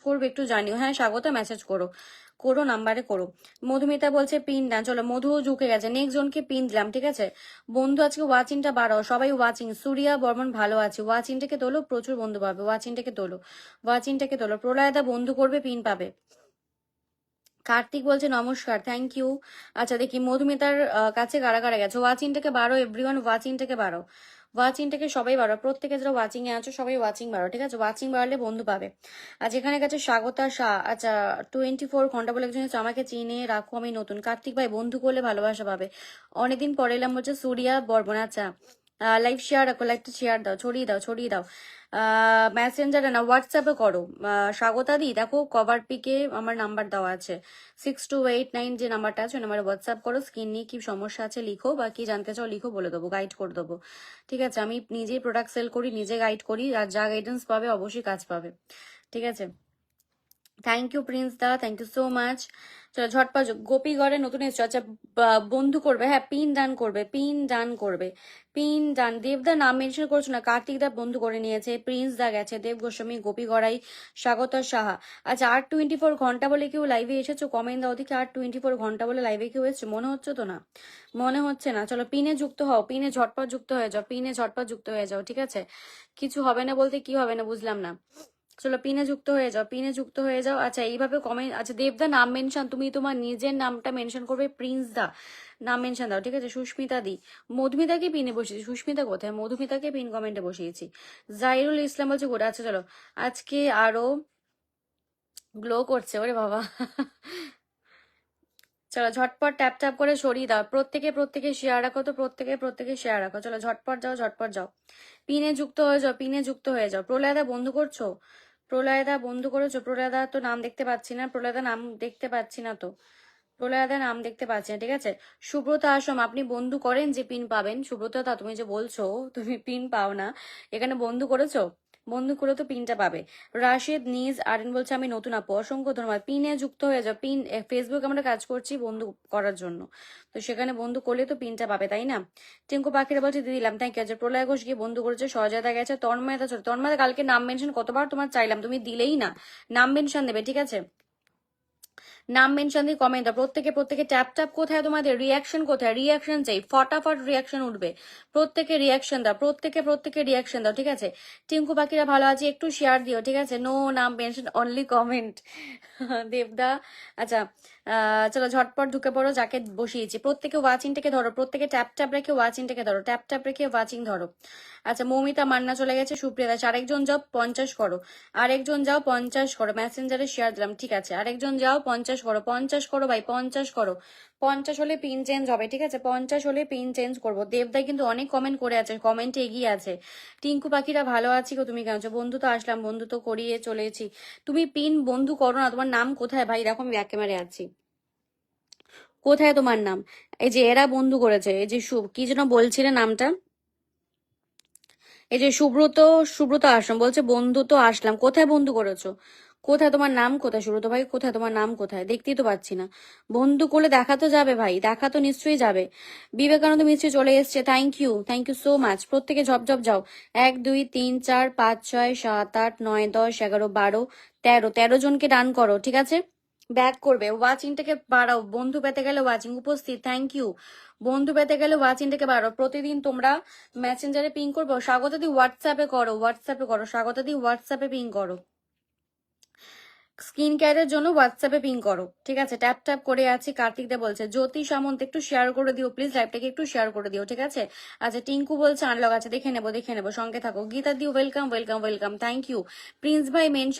করবে একটু জানিও। হ্যাঁ স্বাগত, মেসেজ করো করো, নাম্বারে করো। মধুমিতা বলছে পিন ডান, চলো মধুও ঝুঁকে গেছে, নেক্সট জনকে পিন দিলাম, ঠিক আছে বন্ধু। আজকে ওয়াচিংটা বাড়াও, সবাই ওয়াচিং। সুরিয়া বর্মন ভালো আছে, ওয়াচিংটাকে তোলো, প্রচুর বন্ধু পাবে, ওয়াচিংটাকে তোলো, ওয়াচিংটাকে তোলো। প্রলয়দা বন্ধু করবে, পিন পাবে। কার্তিক বলছে নমস্কার, থ্যাংক ইউ। আচ্ছা দেখি মধুমিতার কাছে কারা কারা গেছে। ওয়াচিংটাকে বাড়ো এভরিওয়ান, ওয়াচিংটাকে বাড়ো, ওয়াচিংটাকে সবাই বাড়ো, প্রত্যেকে যারা ওয়াচিং এ আছো সবাই ওয়াচিং বাড়ো, ঠিক আছে ওয়াচিং বাড়লে বন্ধু পাবে। আজ এখানে গেছে স্বাগতা শাহ। আচ্ছা 24 ঘন্টা বলে একজন হচ্ছে, আমাকে চিনে রাখো আমি নতুন। কার্তিক ভাই বন্ধু করলে ভালোবাসা পাবে। অনেকদিন পরে এলাম হচ্ছে সুরিয়া বর্মন। আচ্ছা লাইভ শেয়ার রাখো, লাইভটা শেয়ার দাও, ছড়িয়ে দাও, ছড়িয়ে দাও। মেসেঞ্জারে না হোয়াটসঅ্যাপে করো। স্বাগতা দি দেখো কভার পিকে আমার নাম্বার দেওয়া আছে 6289, যে নাম্বারটা আছে ওই নাম্বারে হোয়াটসঅ্যাপ করো। স্কিন নিয়ে কি সমস্যা আছে লিখো, বা কি জানতে চাও লিখো, বলে দেবো, গাইড করে দেবো, ঠিক আছে। আমি নিজেই প্রোডাক্ট সেল করি, নিজে গাইড করি, আর যা গাইডেন্স পাবে অবশ্যই কাজ পাবে, ঠিক আছে। থ্যাংক ইউ প্রিন্স দা, থ্যাংক ইউ সো মাচ। চলো ঝটপট, গোপীগড়ে নতুন এসছো। আচ্ছা বন্ধু করবে, হ্যাঁ পিন ডান করবে, পিন ডান করবে, পিন ডান। দেবদা নাম মেনশন করছো না, কার্তিক দা বন্ধু করে নিয়েছে, প্রিন্স দা গেছে, দেব গোস্বামী, গোপীগড়াই, স্বাগতা সাহা। আচ্ছা 8 24 ঘন্টা বলে কেউ লাইভে এসেছো, কমেন্ট দাও দেখি। 8 24 ঘন্টা বলে লাইভে কেউ এসেছো, মনে হচ্ছে তো না, মনে হচ্ছে না। চলো পিনে যুক্ত হও, পিনে ঝটপট যুক্ত হয়ে যাও, পিনে ঝটপট যুক্ত হয়ে যাও, ঠিক আছে। কিছু হবে না বলতে কি হবে না বুঝলাম না। চলো পিনে যুক্ত হয়ে যাও, পিনে যুক্ত হয়ে যাও। আচ্ছা এইভাবে কমেন্ট, আচ্ছা দেবদা নাম মেনশন, তুমি তোমার নিজের নামটা মেনশন করবে, প্রিন্স দা নাম মেনশন দাও, ঠিক আছে। সুস্মিতা দি, মধুমিতাকে পিনে বসিয়েছি, সুস্মিতা কোথায়, মধুমিতাকে পিন কমেন্টে বসিয়েছি। জাইরুল ইসলাম বলছে গোটা। আচ্ছা চলো আজকে আরো গ্লো করছে, ওরে বাবা চলো ঝটপট ট্যাপ ট্যাপ করে সরিয়ে দাও, প্রত্যেকে প্রত্যেকে শেয়ার রাখো, তো প্রত্যেকে প্রত্যেকে শেয়ার রাখো। চলো ঝটপট যাও, ঝটপট যাও, পিনে যুক্ত হয়ে যাও, পিনে যুক্ত হয়ে যাও। প্রলয়দা বন্ধু করছো, প্রলয়দা বন্ধু করেছো, প্রলয়দা তো নাম দেখতে পাচ্ছি না, প্রলয়দা নাম দেখতে পাচ্ছি না তো, প্রলয়দা নাম দেখতে পাচ্ছি না, ঠিক আছে। সুব্রত আশ্রম, আপনি বন্ধু করেন যে পিন পাবেন। সুব্রত তা তুমি যে বলছো তুমি পিন পাও না, এখানে বন্ধু করেছো, বন্ধু করে তো পিনটা পাবে। রাশেদ নিজ আরেন বলছে আমি নতুন আপু, অসংখ্য ধন্যবাদ। পিনে যুক্ত হয়ে যাও, পিন ফেসবুক আমরা কাজ করছি বন্ধু করার জন্য, তো সেখানে বন্ধু করলে তো পিনটা পাবে, তাই না। টিঙ্কু পাখিরা বলছে দিয়ে দিলাম, থ্যাংক ইউ। আচ্ছা প্রলয় ঘোষ গিয়ে বন্ধু করেছে, সহজাতা গেছে, তন্ময়তা ছোট, তন্ময়তা কালকে নাম মেনশন কতবার তোমার চাইলাম, তুমি দিলেই না। নাম মেনশন দেবে, ঠিক আছে, নাম মেনশন দিয়ে কমেন্ট দাও। প্রত্যেকে প্রত্যেকে ট্যাপ ট্যাপ, কোথায় তোমাদের রিয়াকশন, কোথায় রিয়াকশন চাই, ফটাফট রিয়াকশন উঠবে, প্রত্যেকে রিয়াকশন দাও, প্রত্যেকে প্রত্যেকে রিয়াকশন দাও, ঠিক আছে। টিঙ্কু পাখিরা ভালো আছে, একটু শেয়ার দিও, ঠিক আছে। নো নাম মেনশন, অনলি কমেন্ট দেবদা। আচ্ছা চলো ঝটপট ঢুকে পড়ো, যাকে বসিয়েছি প্রত্যেকে ওয়াচিংটাকে ধরো, প্রত্যেকে ট্যাপ ট্যাপ রেখে ওয়াচিংটাকে ধরো, ট্যাপ ট্যাপ রেখে ওয়াচিং ধরো। আচ্ছা মৌমিতা মান্না চলে গেছে, সুপ্রিয়া দাস, আরেকজন যাও 50 করো, আরেকজন যাও 50 করো, মেসেঞ্জারে শেয়ার দিলাম, ঠিক আছে। আরেকজন যাও 50 করো, 50 করো ভাই, 50 করো, 50 হলে পিন চেঞ্জ হবে, ঠিক আছে 50 হলে পিন চেঞ্জ করবো। দেবদাই কিন্তু অনেক কমেন্ট করে আছে, কমেন্টে এগিয়ে আছে। টিঙ্কু পাখিরা ভালো আছি গো, তুমি কেন আছো? বন্ধু তো আসলাম, বন্ধু তো করিয়ে চলেছি। তুমি পিন বন্ধু করো না, তোমার নাম কোথায় ভাই, দেখো আমি ব্যাক ক্যামেরায় আছি, কোথায় তোমার নাম। এই যে এরা বন্ধু করেছে, এই যে কি যেন বলছিলে নামটা, এই যে সুব্রত, সুব্রত আশ্রম বলছে বন্ধু তো আসলাম, কোথায় বন্ধু করেছো, কোথায় তোমার নাম, কোথায় সুব্রত ভাই, কোথায় তোমার নাম, কোথায় দেখতেই তো পাচ্ছি না। বন্ধু করলে দেখা তো যাবে ভাই, দেখা তো নিশ্চয়ই যাবে। বিবেকানন্দ মিস্ত্রি চলে এসছে, থ্যাংক ইউ সো মাচ। প্রত্যেকে ঝপ ঝপ যাও, 1 2 3 4 5 6 7 8 9 10 11 12 13, 13 জনকে ডান করো, ঠিক আছে। ব্যাক করবে, ওয়াচিংটাকে বাড়াও, বন্ধু পেতে গেলে ওয়াচিং উপস্থিত, থ্যাংক ইউ। বন্ধু পেতে গেলে ওয়াচিংটাকে বাড়াও, প্রতিদিন তোমরা মেসেঞ্জারে পিং করবো, স্বাগত দি হোয়াটসঅ্যাপে করো, হোয়াটসঅ্যাপে করো, স্বাগত দি হোয়াটসঅ্যাপে পিং করো, স্কিন কেয়ারের জন্য হোয়াটসঅ্যাপে পিং করো, ঠিক আছে। ট্যাপ ট্যাপ করে আছি। কার্তিক দা বলছে জ্যোতি সামন্ত একটু শেয়ার করে দিও প্লিজ, লাইভটাকে একটু শেয়ার করে দিও, ঠিক আছে। আচ্ছা টিঙ্কু বলছে আনলক আছে, দেখে নেবো দেখে নেবো, সঙ্গে থাকো। গীতা দি welcome welcome welcome, thank you. Prince ভাই মেনশন